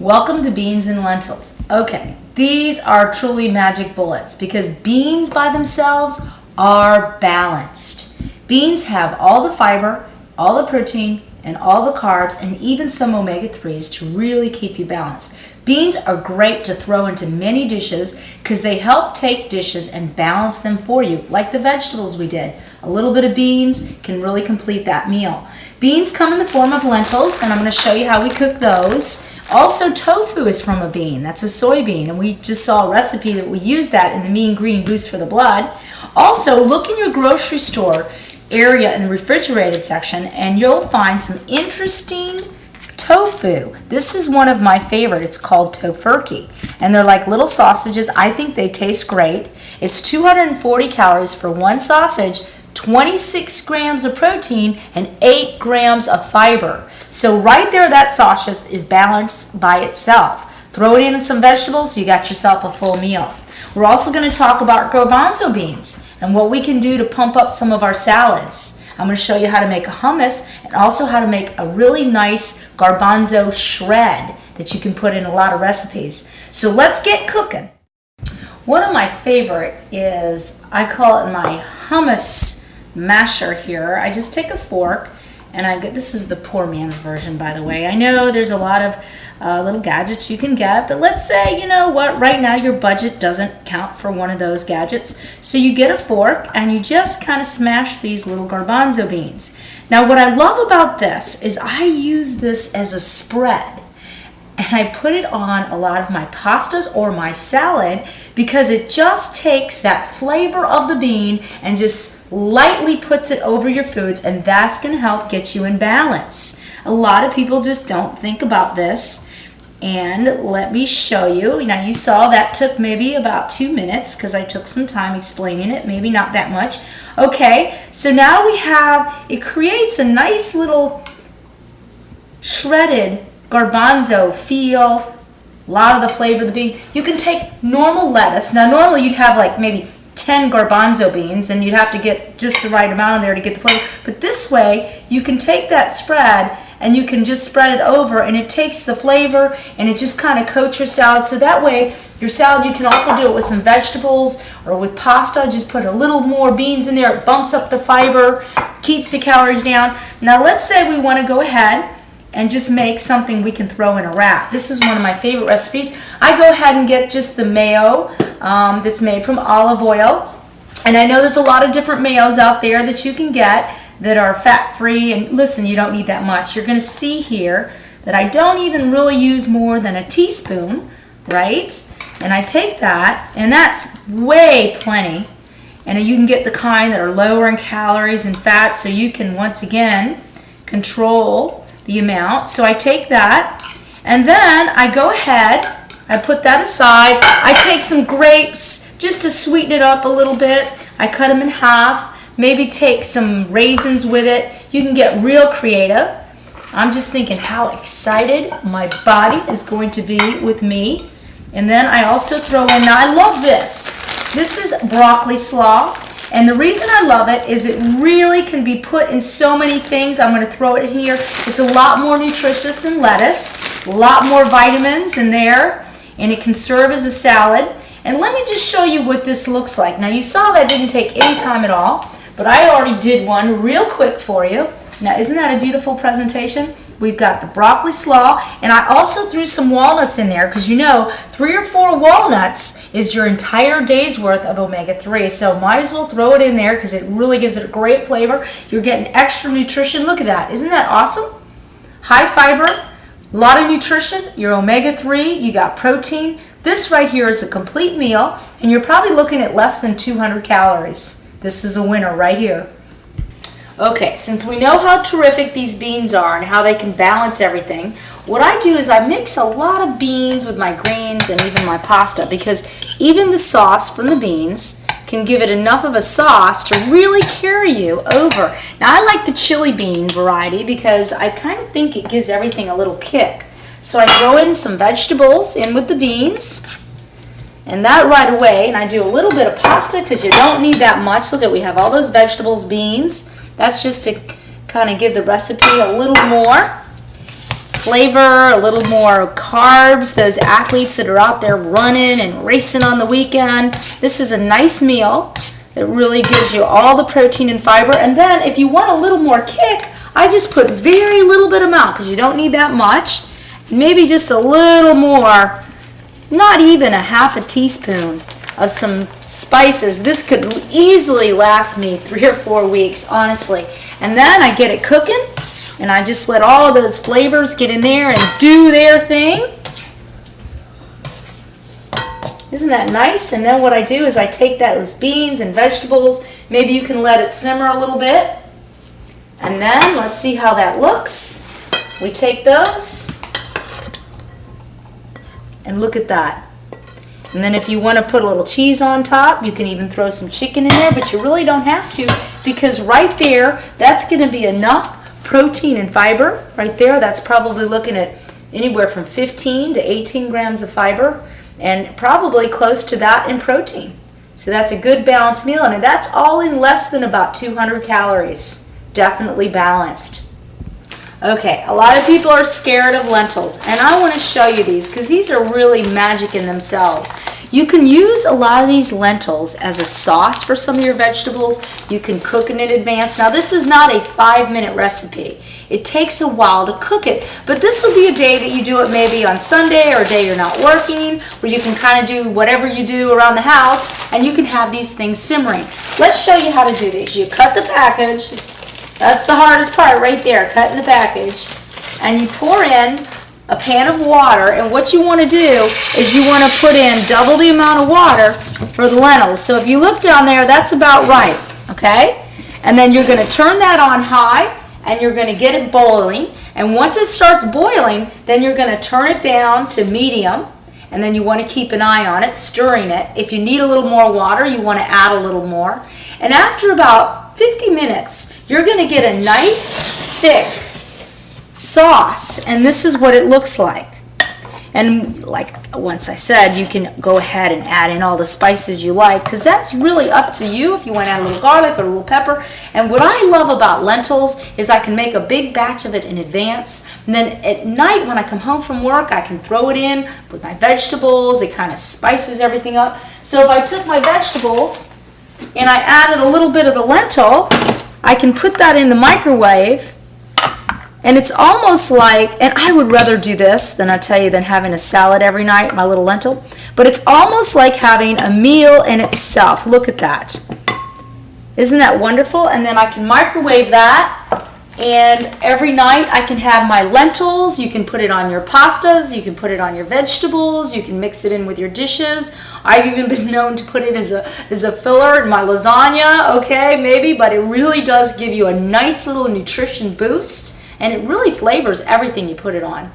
Welcome to Beans and Lentils. Okay, these are truly magic bullets because beans by themselves are balanced. Beans have all the fiber, all the protein, and all the carbs, and even some omega-3s to really keep you balanced. Beans are great to throw into many dishes because they help take dishes and balance them for you, like the vegetables we did. A little bit of beans can really complete that meal. Beans come in the form of lentils, and I'm going to show you how we cook those. Also, tofu is from a bean. That's a soybean, and we just saw a recipe that we use that in the Mean Green Boost for the Blood. Also, look in your grocery store area in the refrigerated section, and you'll find some interesting tofu. This is one of my favorite. It's called tofurkey, and they're like little sausages. I think they taste great. It's 240 calories for one sausage, 26 grams of protein, and 8 grams of fiber. So right there, that sausage is balanced by itself. Throw it in some vegetables, you got yourself a full meal. We're also going to talk about garbanzo beans and what we can do to pump up some of our salads. I'm going to show you how to make a hummus and also how to make a really nice garbanzo shred that you can put in a lot of recipes. So let's get cooking. One of my favorite is, I call it my hummus masher here. I just take a fork and this is the poor man's version, by the way. I know there's a lot of little gadgets you can get, but let's say, you know what, right now your budget doesn't count for one of those gadgets. So you get a fork and you just kind of smash these little garbanzo beans. Now what I love about this is I use this as a spread. And I put it on a lot of my pastas or my salad because it just takes that flavor of the bean and just lightly puts it over your foods, and that's going to help get you in balance. A lot of people just don't think about this, and let me show you. Now you saw that took maybe about 2 minutes because I took some time explaining it, maybe not that much. Okay, so now we have, it creates a nice little shredded garbanzo feel, a lot of the flavor of the bean. You can take normal lettuce. Now normally you'd have like maybe 10 garbanzo beans and you'd have to get just the right amount in there to get the flavor. But this way you can take that spread and you can just spread it over, and it takes the flavor and it just kind of coats your salad. So that way your salad, you can also do it with some vegetables or with pasta. Just put a little more beans in there. It bumps up the fiber, keeps the calories down. Now let's say we want to go ahead and just make something we can throw in a wrap. This is one of my favorite recipes. I go ahead and get just the mayo that's made from olive oil. And I know there's a lot of different mayos out there that you can get that are fat-free. And listen, you don't need that much. You're going to see here that I don't even really use more than a teaspoon, right? And I take that, and that's way plenty. And you can get the kind that are lower in calories and fat, so you can, once again, control the amount. So I take that, and then I go ahead, I put that aside. I take some grapes just to sweeten it up a little bit. I cut them in half, maybe take some raisins with it. You can get real creative. I'm just thinking how excited my body is going to be with me. And then I also throw in, now I love this. This is broccoli slaw. And the reason I love it is it really can be put in so many things. I'm going to throw it in here. It's a lot more nutritious than lettuce, a lot more vitamins in there, and it can serve as a salad. And let me just show you what this looks like. Now you saw that didn't take any time at all, but I already did one real quick for you. Now isn't that a beautiful presentation? We've got the broccoli slaw, and I also threw some walnuts in there because you know 3 or 4 walnuts is your entire day's worth of omega-3. So might as well throw it in there because it really gives it a great flavor. You're getting extra nutrition. Look at that. Isn't that awesome? High fiber, a lot of nutrition, your omega-3, you got protein. This right here is a complete meal, and you're probably looking at less than 200 calories. This is a winner right here. Okay, since we know how terrific these beans are and how they can balance everything, what I do is I mix a lot of beans with my greens and even my pasta, because even the sauce from the beans can give it enough of a sauce to really carry you over. Now I like the chili bean variety because I kind of think it gives everything a little kick. So I throw in some vegetables in with the beans, and that right away, and I do a little bit of pasta because you don't need that much. Look at, we have all those vegetables, beans. That's just to kind of give the recipe a little more flavor, a little more carbs, those athletes that are out there running and racing on the weekend. This is a nice meal that really gives you all the protein and fiber. And then if you want a little more kick, I just put very little bit amount because you don't need that much. Maybe just a little more, not even a half a teaspoon of some spices. This could easily last me 3 or 4 weeks, honestly. And then I get it cooking, and I just let all of those flavors get in there and do their thing. Isn't that nice? And then what I do is I take those beans and vegetables. Maybe you can let it simmer a little bit. And then let's see how that looks. We take those. And look at that. And then if you want to put a little cheese on top, you can even throw some chicken in there, but you really don't have to, because right there, that's going to be enough protein and fiber. Right there, that's probably looking at anywhere from 15 to 18 grams of fiber, and probably close to that in protein. So that's a good balanced meal, and that's all in less than about 200 calories. Definitely balanced. Okay, a lot of people are scared of lentils, and I want to show you these because these are really magic in themselves. You can use a lot of these lentils as a sauce for some of your vegetables. You can cook it in advance. Now, this is not a 5-minute recipe. It takes a while to cook it, but this would be a day that you do it maybe on Sunday or a day you're not working, where you can kind of do whatever you do around the house, and you can have these things simmering. Let's show you how to do these. You cut the package. That's the hardest part right there, cutting the package. And you pour in a pan of water, and what you want to do is you want to put in double the amount of water for the lentils. So if you look down there, that's about right, okay? And then you're going to turn that on high, and you're going to get it boiling. And once it starts boiling, then you're going to turn it down to medium, and then you want to keep an eye on it, stirring it. If you need a little more water, you want to add a little more. And after about 50 minutes, you're going to get a nice, thick sauce, and this is what it looks like. And like once I said, you can go ahead and add in all the spices you like, because that's really up to you if you want to add a little garlic or a little pepper. And what I love about lentils is I can make a big batch of it in advance, and then at night when I come home from work, I can throw it in with my vegetables. It kind of spices everything up. So if I took my vegetables and I added a little bit of the lentil, I can put that in the microwave, and it's almost like, and I would rather do this than than having a salad every night, my little lentil, but it's almost like having a meal in itself. Look at that. Isn't that wonderful? And then I can microwave that, and every night I can have my lentils. You can put it on your pastas, you can put it on your vegetables, you can mix it in with your dishes. I've even been known to put it as a filler in my lasagna, okay, maybe, but it really does give you a nice little nutrition boost, and it really flavors everything you put it on.